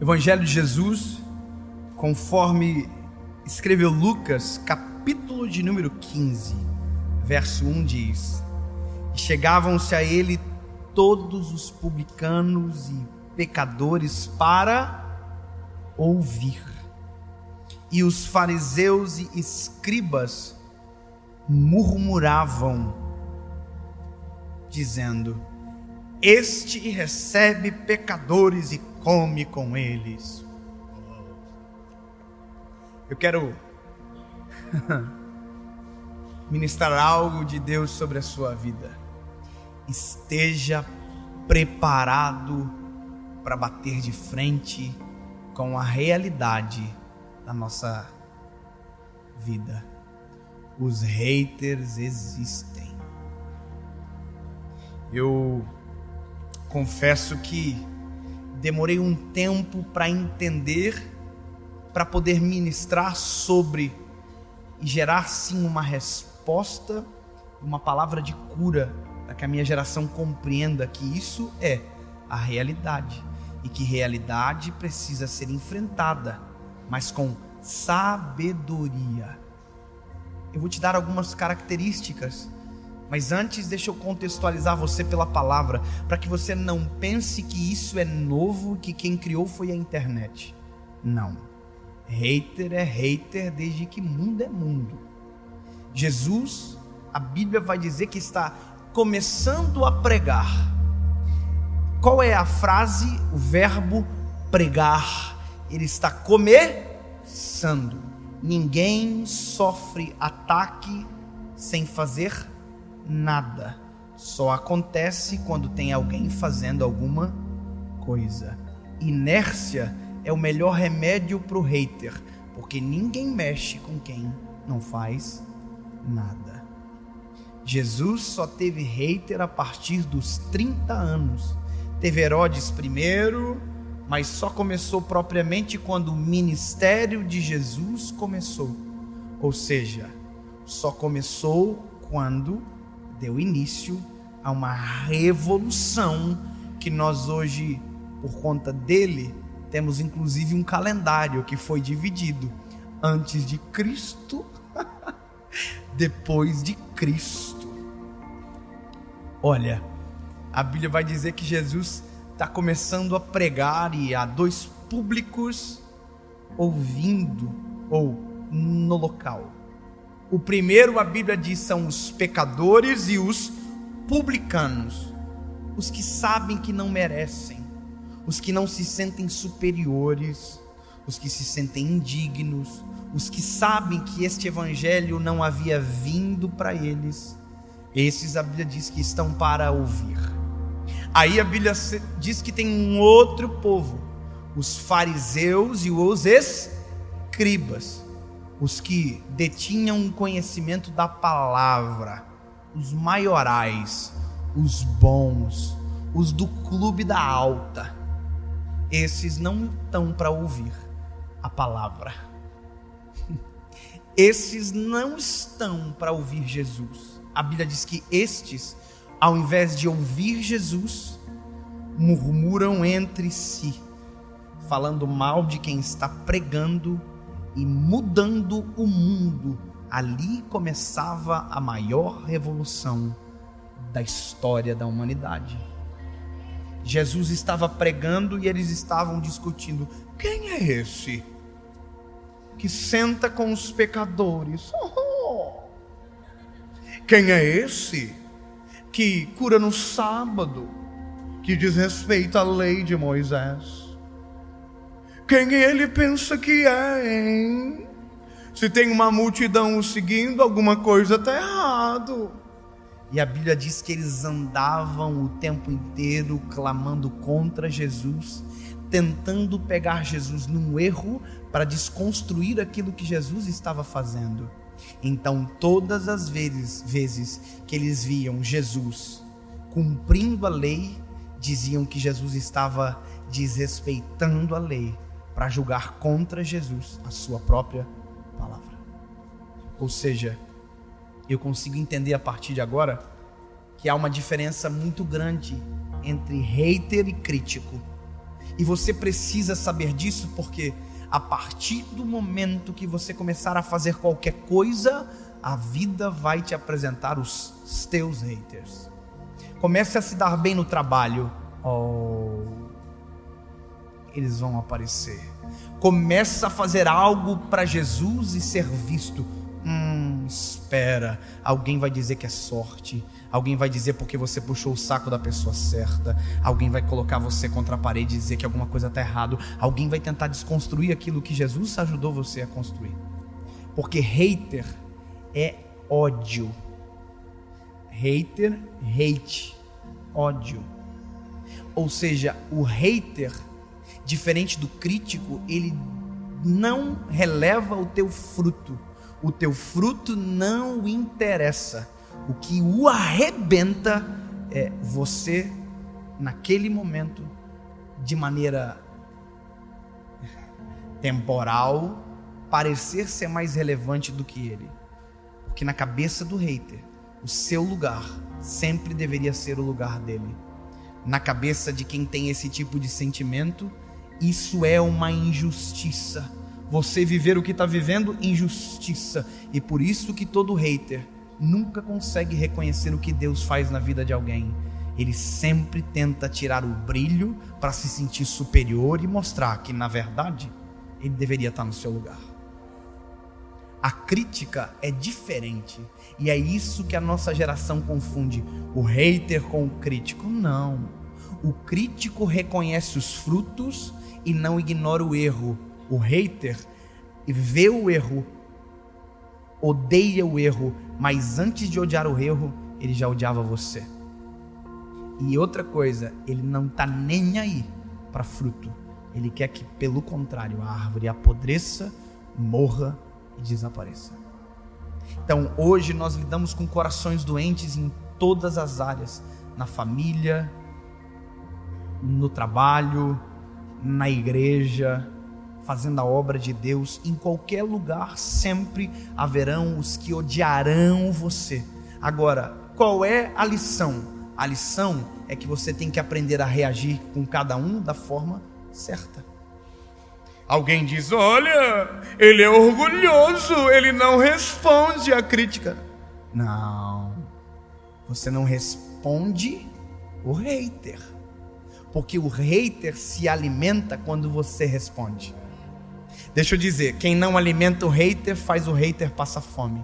Evangelho de Jesus, conforme escreveu Lucas, capítulo de número 15, verso 1 diz: E chegavam-se a ele todos os publicanos e pecadores para ouvir. E os fariseus e escribas murmuravam, dizendo: Este recebe pecadores e come com eles. Eu quero ministrar algo de Deus sobre a sua vida. Esteja preparado para bater de frente com a realidade da nossa vida. Os haters existem. Eu confesso que demorei um tempo para entender, para poder ministrar sobre e gerar sim uma resposta, uma palavra de cura, para que a minha geração compreenda que isso é a realidade e que realidade precisa ser enfrentada, mas com sabedoria. Eu vou te dar algumas características, mas antes deixa eu contextualizar você pela palavra, para que você não pense que isso é novo, que quem criou foi a internet. Não. Hater é hater desde que mundo é mundo. Jesus, a Bíblia vai dizer que está começando a pregar. Qual é a frase, o verbo pregar? Ele está começando. Ninguém sofre ataque sem fazer nada. Só acontece quando tem alguém fazendo alguma coisa. Inércia é o melhor remédio para o hater, porque ninguém mexe com quem não faz nada. Jesus só teve hater a partir dos 30 anos. Teve Herodes primeiro, mas só começou propriamente quando o ministério de Jesus começou. Ou seja, só começou quando deu início a uma revolução que nós hoje, por conta dele, temos inclusive um calendário que foi dividido: antes de Cristo, depois de Cristo. Olha, a Bíblia vai dizer que Jesus está começando a pregar e há dois públicos ouvindo ou no local. O primeiro, a Bíblia diz, são os pecadores e os publicanos, os que sabem que não merecem, os que não se sentem superiores, os que se sentem indignos, os que sabem que este evangelho não havia vindo para eles. Esses, a Bíblia diz que estão para ouvir. Aí a Bíblia diz que tem um outro povo, os fariseus e os escribas, os que detinham um conhecimento da palavra, os maiorais, os bons, os do clube da alta. Esses não estão para ouvir a palavra. Esses não estão para ouvir Jesus. A Bíblia diz que estes, ao invés de ouvir Jesus, murmuram entre si, falando mal de quem está pregando e mudando o mundo. Ali começava a maior revolução da história da humanidade. Jesus estava pregando e eles estavam discutindo: quem é esse que senta com os pecadores? Quem é esse que cura no sábado, que diz respeito à lei de Moisés? Quem ele pensa que é, hein? Se tem uma multidão o seguindo, alguma coisa está errado. E a Bíblia diz que eles andavam o tempo inteiro clamando contra Jesus, tentando pegar Jesus num erro para desconstruir aquilo que Jesus estava fazendo. Então, todas as vezes que eles viam Jesus cumprindo a lei, diziam que Jesus estava desrespeitando a lei para julgar contra Jesus a sua própria palavra. Ou seja, eu consigo entender a partir de agora que há uma diferença muito grande entre hater e crítico. E você precisa saber disso, porque a partir do momento que você começar a fazer qualquer coisa, a vida vai te apresentar os teus haters. Comece a se dar bem no trabalho, eles vão aparecer. Começa a fazer algo para Jesus e ser visto. Espera, alguém vai dizer que é sorte, alguém vai dizer porque você puxou o saco da pessoa certa, alguém vai colocar você contra a parede e dizer que alguma coisa está errado, alguém vai tentar desconstruir aquilo que Jesus ajudou você a construir. Porque hater é ódio. Hater, hate, ódio. Ou seja, o hater, diferente do crítico, ele não releva o teu fruto. O teu fruto não o interessa. O que o arrebenta é você, naquele momento, de maneira temporal, parecer ser mais relevante do que ele. Porque na cabeça do hater, o seu lugar sempre deveria ser o lugar dele. Na cabeça de quem tem esse tipo de sentimento, isso é uma injustiça. Você viver o que está vivendo, injustiça. E por isso que todo hater nunca consegue reconhecer o que Deus faz na vida de alguém. Ele sempre tenta tirar o brilho para se sentir superior e mostrar que, na verdade, ele deveria estar no seu lugar. A crítica é diferente. E é isso que a nossa geração confunde. O hater com o crítico. Não. O crítico reconhece os frutos e não ignora o erro. O hater vê o erro, odeia o erro, mas antes de odiar o erro, ele já odiava você. E outra coisa, ele não está nem aí para fruto. Ele quer que, pelo contrário, a árvore apodreça, morra e desapareça. Então, hoje nós lidamos com corações doentes em todas as áreas, na família, no trabalho, na igreja, fazendo a obra de Deus. Em qualquer lugar sempre haverão os que odiarão você. Agora, qual é a lição? A lição é que você tem que aprender a reagir com cada um da forma certa. Alguém diz: olha, ele é orgulhoso, ele não responde à crítica. Não, você não responde o hater, porque o hater se alimenta quando você responde. Deixa eu dizer, quem não alimenta o hater faz o hater passar fome.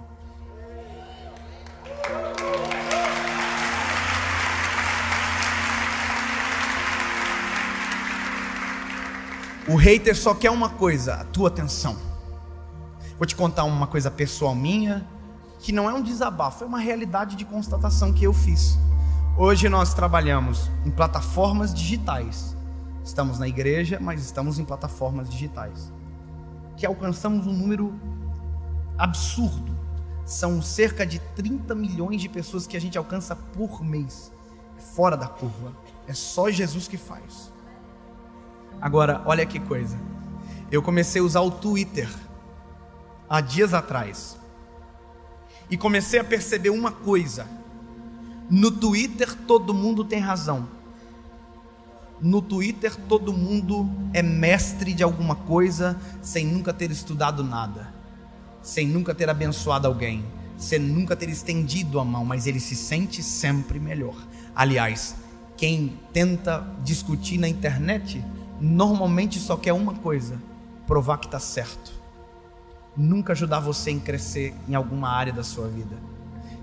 O hater só quer uma coisa, a tua atenção. Vou te contar uma coisa pessoal minha, que não é um desabafo, é uma realidade de constatação que eu fiz. Hoje nós trabalhamos em plataformas digitais. Estamos na igreja, mas estamos em plataformas digitais, que alcançamos um número absurdo. São cerca de 30 milhões de pessoas que a gente alcança por mês. É fora da curva. É só Jesus que faz. Agora, olha que coisa. Eu comecei a usar o Twitter há dias atrás. E comecei a perceber uma coisa. No Twitter todo mundo tem razão. No Twitter todo mundo é mestre de alguma coisa sem nunca ter estudado nada, sem nunca ter abençoado alguém, sem nunca ter estendido a mão, mas ele se sente sempre melhor. Aliás, quem tenta discutir na internet normalmente só quer uma coisa: provar que está certo, nunca ajudar você a crescer em alguma área da sua vida.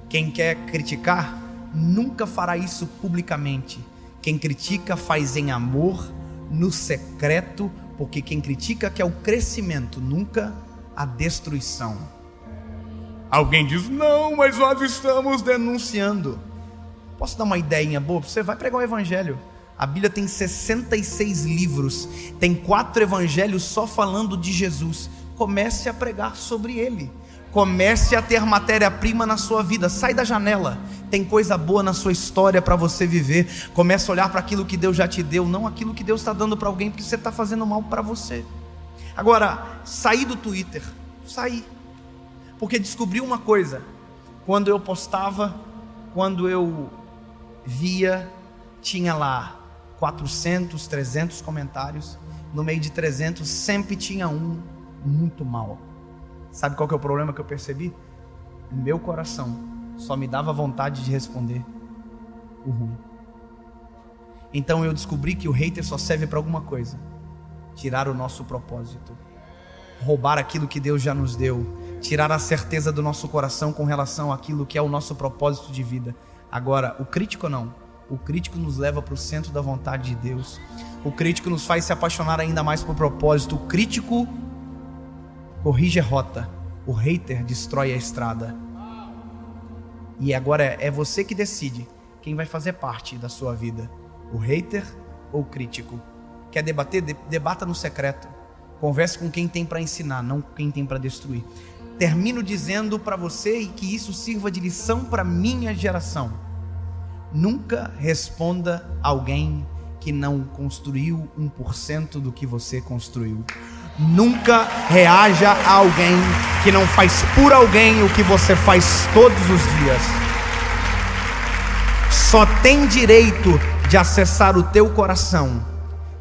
Quem quer criticar nunca fará isso publicamente. Quem critica faz em amor, no secreto, porque quem critica quer o crescimento, nunca a destruição. Alguém diz: não, mas nós estamos denunciando. Posso dar uma ideinha boa? Você vai pregar o evangelho. A Bíblia tem 66 livros, tem 4 evangelhos só falando de Jesus. Comece a pregar sobre ele. Comece a ter matéria-prima na sua vida. Sai da janela. Tem coisa boa na sua história para você viver. Comece a olhar para aquilo que Deus já te deu, não aquilo que Deus está dando para alguém, porque você está fazendo mal para você. Agora, saí do Twitter. Saí. Porque descobri uma coisa. Quando eu postava, quando eu via, tinha lá 400, 300 comentários. No meio de 300 sempre tinha um muito mal. Sabe qual que é o problema que eu percebi? O meu coração só me dava vontade de responder o ruim. Então eu descobri que o hater só serve para alguma coisa: tirar o nosso propósito, roubar aquilo que Deus já nos deu, tirar a certeza do nosso coração com relação àquilo que é o nosso propósito de vida. Agora, o crítico não. O crítico nos leva para o centro da vontade de Deus. O crítico nos faz se apaixonar ainda mais por propósito. O crítico corrige a rota. O hater destrói a estrada. E agora é você que decide quem vai fazer parte da sua vida: o hater ou o crítico. Quer debater? Debata no secreto. Converse com quem tem para ensinar, não com quem tem para destruir. Termino dizendo para você, e que isso sirva de lição para minha geração: nunca responda alguém que não construiu 1% do que você construiu. Nunca reaja a alguém que não faz por alguém o que você faz todos os dias. Só tem direito de acessar o teu coração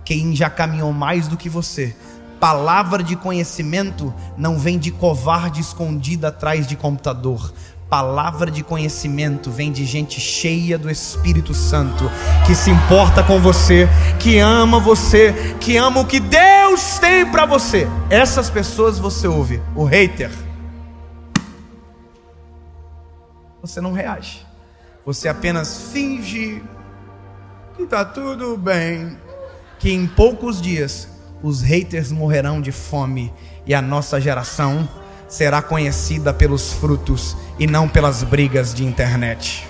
quem já caminhou mais do que você. Palavra de conhecimento não vem de covarde escondida atrás de computador. Palavra de conhecimento vem de gente cheia do Espírito Santo, que se importa com você, que ama o que Deus tem para você. Essas pessoas você ouve. O hater, você não reage, você apenas finge que está tudo bem, que em poucos dias os haters morrerão de fome e a nossa geração será conhecida pelos frutos e não pelas brigas de internet.